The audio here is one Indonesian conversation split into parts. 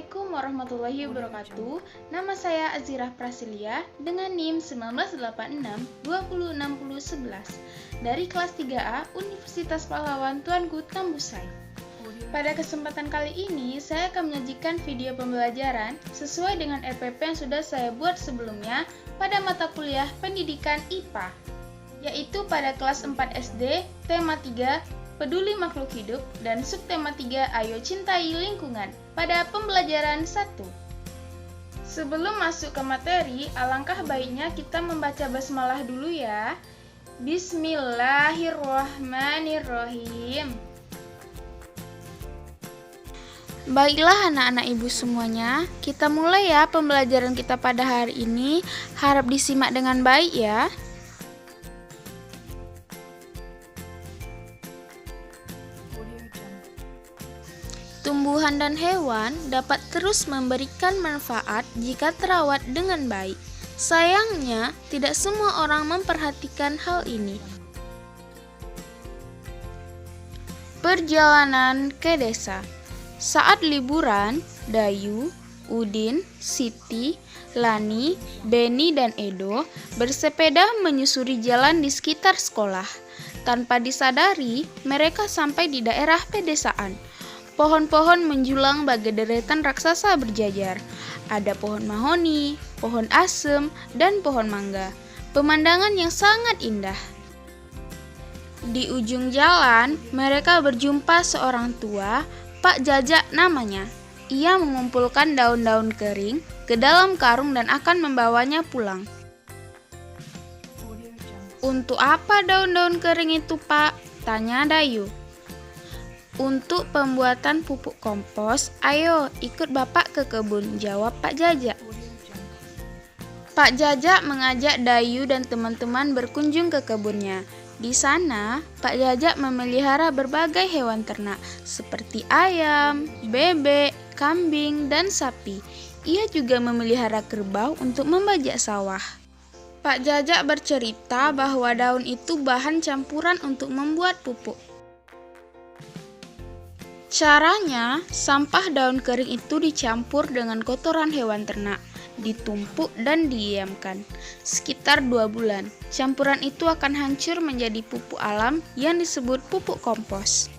Assalamualaikum warahmatullahi wabarakatuh. Nama saya Azirah Prasilia dengan NIM 1986-206011 dari kelas 3A Universitas Pahlawan Tuanku Tambusai. Pada kesempatan kali ini, saya akan menyajikan video pembelajaran sesuai dengan RPP yang sudah saya buat sebelumnya pada mata kuliah Pendidikan IPA, yaitu pada kelas 4 SD, tema 3, Peduli Makhluk Hidup, dan subtema 3, Ayo Cintai Lingkungan, pada pembelajaran 1. Sebelum masuk ke materi, alangkah baiknya kita membaca basmalah dulu ya. Bismillahirrahmanirrahim. Baiklah anak-anak ibu semuanya, kita mulai ya pembelajaran kita pada hari ini. Harap disimak dengan baik ya. Tumbuhan dan hewan dapat terus memberikan manfaat jika terawat dengan baik. Sayangnya, tidak semua orang memperhatikan hal ini. Perjalanan ke desa. Saat liburan, Dayu, Udin, Siti, Lani, Beni, dan Edo bersepeda menyusuri jalan di sekitar sekolah. Tanpa disadari, mereka sampai di daerah pedesaan. Pohon-pohon menjulang bagai deretan raksasa berjajar. Ada pohon mahoni, pohon asem, dan pohon mangga. Pemandangan yang sangat indah. Di ujung jalan, mereka berjumpa seorang tua, Pak Jajak namanya. Ia mengumpulkan daun-daun kering ke dalam karung dan akan membawanya pulang. Untuk apa daun-daun kering itu, Pak? Tanya Dayu. Untuk pembuatan pupuk kompos, ayo ikut Bapak ke kebun, jawab Pak Jajak. Pak Jajak mengajak Dayu dan teman-teman berkunjung ke kebunnya. Di sana, Pak Jajak memelihara berbagai hewan ternak seperti ayam, bebek, kambing, dan sapi. Ia juga memelihara kerbau untuk membajak sawah. Pak Jajak bercerita bahwa daun itu bahan campuran untuk membuat pupuk. Caranya, sampah daun kering itu dicampur dengan kotoran hewan ternak, ditumpuk dan didiamkan. Sekitar 2 bulan, campuran itu akan hancur menjadi pupuk alam yang disebut pupuk kompos.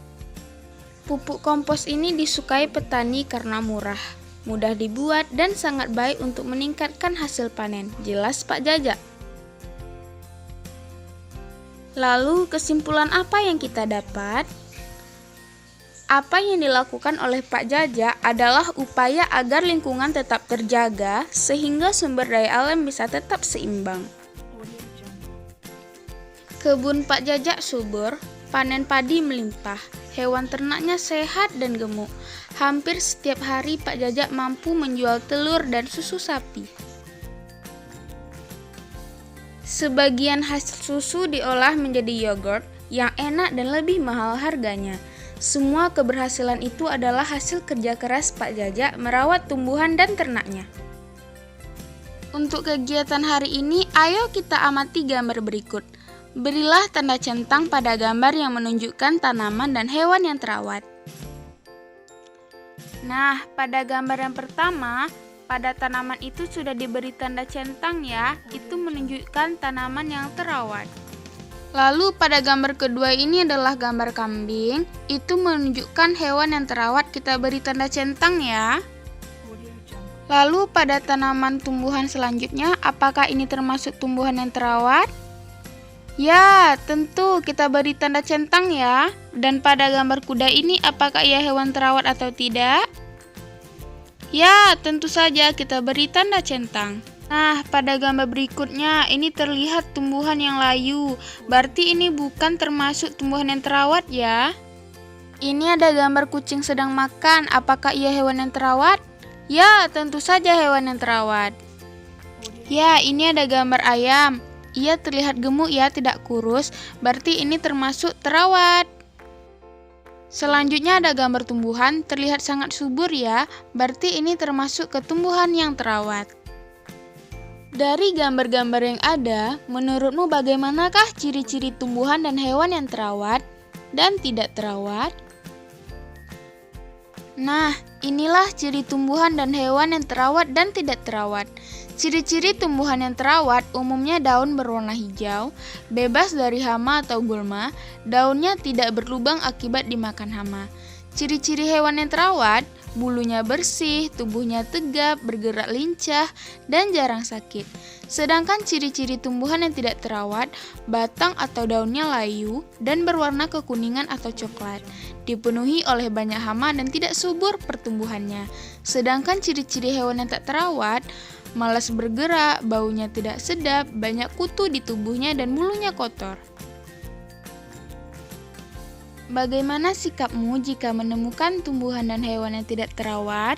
Pupuk kompos ini disukai petani karena murah, mudah dibuat, dan sangat baik untuk meningkatkan hasil panen, jelas Pak Jajak. Lalu, kesimpulan apa yang kita dapat? Apa yang dilakukan oleh Pak Jajak adalah upaya agar lingkungan tetap terjaga sehingga sumber daya alam bisa tetap seimbang. Kebun Pak Jajak subur, panen padi melimpah, hewan ternaknya sehat dan gemuk. Hampir setiap hari Pak Jajak mampu menjual telur dan susu sapi. Sebagian hasil susu diolah menjadi yogurt yang enak dan lebih mahal harganya. Semua keberhasilan itu adalah hasil kerja keras Pak Jajak merawat tumbuhan dan ternaknya. Untuk kegiatan hari ini, ayo kita amati gambar berikut. Berilah tanda centang pada gambar yang menunjukkan tanaman dan hewan yang terawat. Nah, pada gambar yang pertama, pada tanaman itu sudah diberi tanda centang ya, itu menunjukkan tanaman yang terawat. Lalu pada gambar kedua ini adalah gambar kambing, itu menunjukkan hewan yang terawat, kita beri tanda centang ya. Lalu pada tanaman tumbuhan selanjutnya, apakah ini termasuk tumbuhan yang terawat? Ya, tentu kita beri tanda centang ya. Dan pada gambar kuda ini, apakah ia hewan terawat atau tidak? Ya, tentu saja kita beri tanda centang. Nah, pada gambar berikutnya ini terlihat tumbuhan yang layu. Berarti ini bukan termasuk tumbuhan yang terawat ya. Ini ada gambar kucing sedang makan. Apakah ia hewan yang terawat? Ya, tentu saja hewan yang terawat. Ya, ini ada gambar ayam. Ia terlihat gemuk ya, tidak kurus. Berarti ini termasuk terawat. Selanjutnya ada gambar tumbuhan, terlihat sangat subur ya. Berarti ini termasuk ke tumbuhan yang terawat. Dari gambar-gambar yang ada, menurutmu bagaimanakah ciri-ciri tumbuhan dan hewan yang terawat dan tidak terawat? Nah, Inilah ciri tumbuhan dan hewan yang terawat dan tidak terawat. Ciri-ciri tumbuhan yang terawat umumnya daun berwarna hijau, bebas dari hama atau gulma, daunnya tidak berlubang akibat dimakan hama. Ciri-ciri hewan yang terawat, bulunya bersih, tubuhnya tegap, bergerak lincah, dan jarang sakit. Sedangkan ciri-ciri tumbuhan yang tidak terawat, batang atau daunnya layu dan berwarna kekuningan atau coklat, dipenuhi oleh banyak hama dan tidak subur pertumbuhannya. Sedangkan ciri-ciri hewan yang tak terawat, malas bergerak, baunya tidak sedap, banyak kutu di tubuhnya dan bulunya kotor. Bagaimana sikapmu jika menemukan tumbuhan dan hewan yang tidak terawat?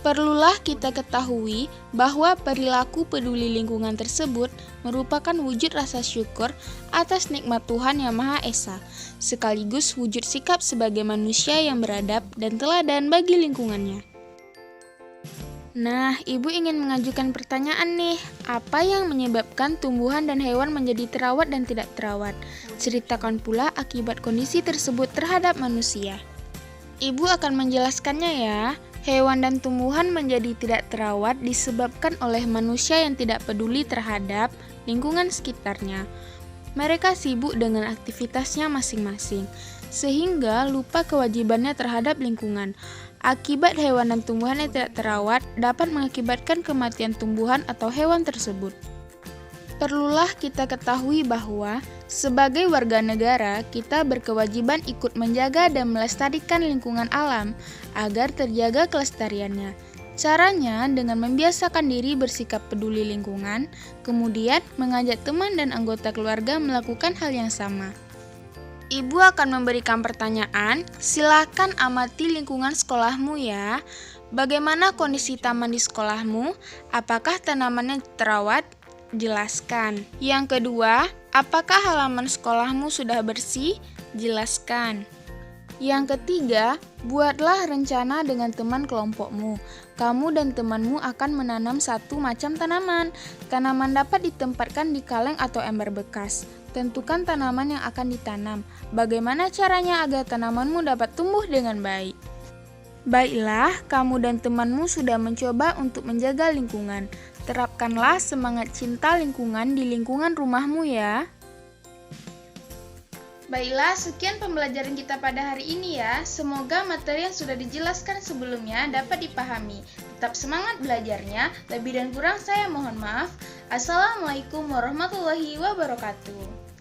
Perlulah kita ketahui bahwa perilaku peduli lingkungan tersebut merupakan wujud rasa syukur atas nikmat Tuhan Yang Maha Esa, sekaligus wujud sikap sebagai manusia yang beradab dan teladan bagi lingkungannya. Nah, Ibu ingin mengajukan pertanyaan nih, apa yang menyebabkan tumbuhan dan hewan menjadi terawat dan tidak terawat? Ceritakan pula akibat kondisi tersebut terhadap manusia. Ibu akan menjelaskannya ya. Hewan dan tumbuhan menjadi tidak terawat disebabkan oleh manusia yang tidak peduli terhadap lingkungan sekitarnya. Mereka sibuk dengan aktivitasnya masing-masing, sehingga lupa kewajibannya terhadap lingkungan. Akibat hewan dan tumbuhan yang tidak terawat dapat mengakibatkan kematian tumbuhan atau hewan tersebut. Perlulah kita ketahui bahwa sebagai warga negara, kita berkewajiban ikut menjaga dan melestarikan lingkungan alam agar terjaga kelestariannya. Caranya dengan membiasakan diri bersikap peduli lingkungan, kemudian mengajak teman dan anggota keluarga melakukan hal yang sama. Ibu akan memberikan pertanyaan, silakan amati lingkungan sekolahmu ya. Bagaimana kondisi taman di sekolahmu? Apakah tanamannya terawat? Jelaskan. Yang kedua, apakah halaman sekolahmu sudah bersih? Jelaskan. Yang ketiga, buatlah rencana dengan teman kelompokmu. Kamu dan temanmu akan menanam satu macam tanaman. Tanaman dapat ditempatkan di kaleng atau ember bekas. Tentukan tanaman yang akan ditanam. Bagaimana caranya agar tanamanmu dapat tumbuh dengan baik? Baiklah, kamu dan temanmu sudah mencoba untuk menjaga lingkungan. Terapkanlah semangat cinta lingkungan di lingkungan rumahmu ya. Baiklah, sekian pembelajaran kita pada hari ini ya. Semoga materi yang sudah dijelaskan sebelumnya dapat dipahami. Tetap semangat belajarnya. Lebih dan kurang saya mohon maaf. Assalamualaikum warahmatullahi wabarakatuh.